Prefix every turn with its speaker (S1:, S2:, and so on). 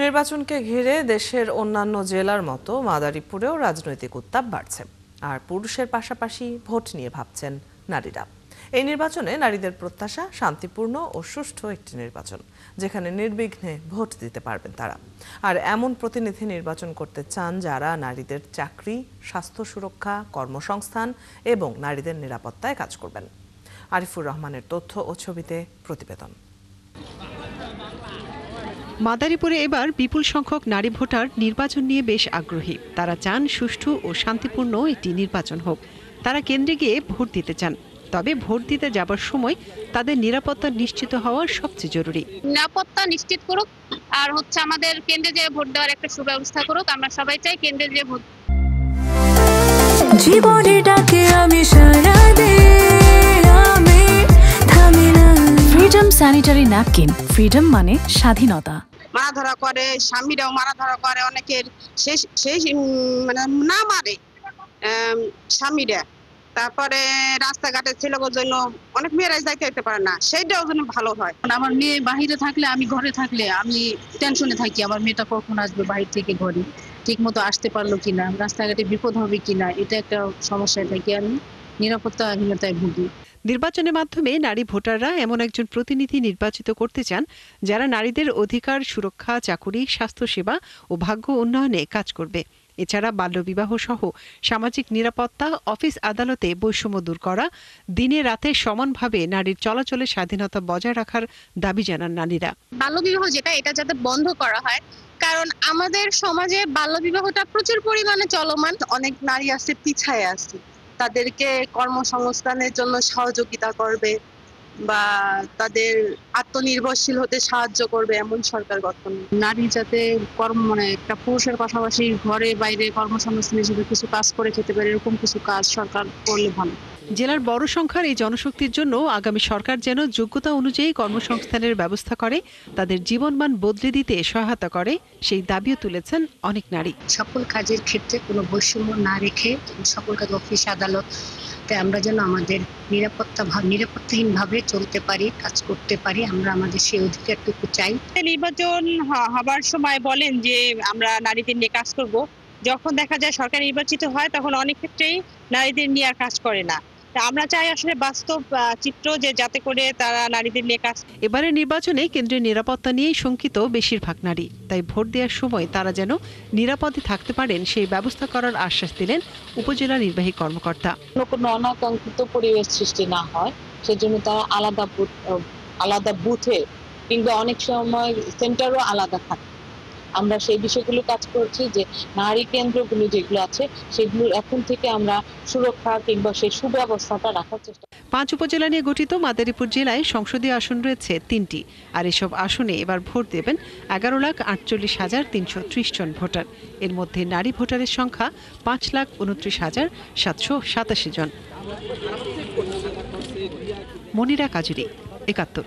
S1: নির্বাচনকে ঘিরে দেশের অন্যান্য জেলার মতো মাদারীপুরেও রাজনৈতিক উত্তাপ বাড়ছে। আর পুরুষের পাশাপাশি ভোট নিয়ে ভাবছেন নারীরা। এই নির্বাচনে নারীদের প্রত্যাশা শান্তিপূর্ণ ও সুষ্ঠু একটি নির্বাচন, যেখানে নির্বিঘ্নে ভোট দিতে পারবেন তারা। আর এমন প্রতিনিধি নির্বাচন করতে চান যারা নারীদের চাকরি, স্বাস্থ্য সুরক্ষা, কর্মসংস্থান এবং নারীদের নিরাপত্তায় কাজ করবেন। আরিফুর রহমানের তথ্য ও ছবিতে প্রতিবেদন।
S2: মাদারীপুরে এবার বিপুল সংখ্যক নারী ভোটার নির্বাচন নিয়ে বেশ আগ্রহী। তারা চান সুষ্ঠু ও শান্তিপূর্ণ একটি নির্বাচন হোক। তারা কেন্দ্রে গিয়ে ভোট দিতে চান, তবে ভোট দিতে যাবার সময় তাদের নিরাপত্তা নিশ্চিত হওয়া সবচেয়ে জরুরি।
S3: নিরাপত্তা নিশ্চিত করুক, আর আমাদের কেন্দ্রে যে ভোট দেওয়ার একটা সুব্যবস্থা করুক। আমরা সবাই চাই কেন্দ্রে যে ভোট।
S4: জীবনের ডাকে আমি সাড়া দেই, আমি থামি না। Freedom sanitary napkin. ফ্রিডম মানে স্বাধীনতা।
S5: মারা ধরা করে, স্বামীরাও মারা ধরা করে, অনেকের শেষ মানে না মারে স্বামীরা। তারপরে রাস্তাঘাটে ছেলেদের জন্য অনেক মেয়েরাই যাইতে পারে না, সেইটাও যেন ভালো হয়।
S6: আমার মেয়ে বাহিরে থাকলে, আমি ঘরে থাকলে আমি টেনশনে থাকি, আমার মেয়েটা কখন আসবে বাহির থেকে ঘরে, ঠিক মতো আসতে পারলো কিনা, রাস্তাঘাটে বিপদ হবে কিনা, এটা একটা সমস্যায় থাকি। আমি নিরাপত্তাহীনতায় ভুগি।
S2: নির্বাচনের মাধ্যমে নারী ভোটাররা এমন একজন প্রতিনিধি নির্বাচিত করতে চান যারা নারীদের অধিকার সুরক্ষা, চাকুরি, স্বাস্থ্যসেবা ও ভাগ্য উন্নয়নে কাজ করবে। এছাড়া বাল্যবিবাহ সহ সামাজিক নিরাপত্তা, অফিস আদালতে বৈষম্য দূর করা, দিনে রাতে সমানভাবে নারীর চলাচলের স্বাধীনতা বজায় রাখার দাবি জানান নারীরা।
S3: বাল্যবিবাহ এটা যাতে বন্ধ করা হয়, কারণ আমাদের সমাজে বাল্যবিবাহটা প্রচুর পরিমাণে চলমান।
S5: অনেক নারী আছে পিছায় আছে, তাদেরকে কর্মসংস্থানের জন্য সহযোগিতা করবে বা তাদের আত্মনির্ভরশীল হতে সাহায্য করবে এমন সরকার গঠন।
S6: নারী যাতে একটা পুরুষের পাশাপাশি ঘরে বাইরে কর্মসংস্থান হিসেবে কিছু কাজ করে খেতে পারে, এরকম কিছু কাজ সরকার করলে ভালো।
S2: জেলার বড় সংখ্যার এই জনশক্তির জন্য আগামী সরকার যেন যোগ্যতা অনুযায়ী কর্মসংস্থানের ব্যবস্থা করে, তাদের জীবনমান বদলে দিতে সহায়তা করে, সেই দাবিও তুলেছেন অনেক নারী।
S7: সকল কাজের ক্ষেত্রে কোনো বৈষম্য না রেখে সকল কাজ অফিস আদালত আমরা যেন আমাদের নিরাপত্তাহীনভাবে চলতে পারি, কাজ করতে পারি, আমরা আমাদের সেই অধিকারটুকু চাই।
S5: নির্বাচন হবার সময় বলেন যে আমরা নারীদের নিয়ে কাজ করব, যখন দেখা যায় সরকার নির্বাচিত হয় তখন অনেক ক্ষেত্রেই নারীদের নিয়ে আর কাজ করে না। আমরা চাই আসলে বাস্তব চিত্র, যে যাতে করে তারা নারীদের নিয়ে কাজ।
S2: এবারের নির্বাচনে কেন্দ্রের নিরাপত্তা নিয়েই শঙ্কিত বেশিরভাগ নারী। তাই ভোট দেওয়ার সময় তারা যেন নিরাপদে থাকতে পারেন সেই ব্যবস্থা করার আশ্বাস দিলেন উপজেলা নির্বাহী কর্মকর্তা।
S6: কোনো অনাকাঙ্ক্ষিত পরিবেশ সৃষ্টি না হয় সেজন্য তারা আলাদা বুথে কিংবা অনেক সময় সেন্টারও আলাদা থাকে। আমরা সেই বিষয়গুলো কাজ করছি, যে নারী কেন্দ্রগুলো যেগুলো আছে সেগুলো এখন থেকে আমরা সুরক্ষা কিংবা সেই সুব্যবস্থাটা রাখার চেষ্টা।
S2: 5 উপজেলা নিয়ে গঠিত মাদারীপুর জেলায় সংসদীয় আসন রয়েছে 3টি। আর এসব আসনে এবার ভোট দেবেন 11,48,330 জন ভোটার। এর মধ্যে নারী ভোটারের সংখ্যা 5,29,787 জন। মনিরা কাজুরি, 71।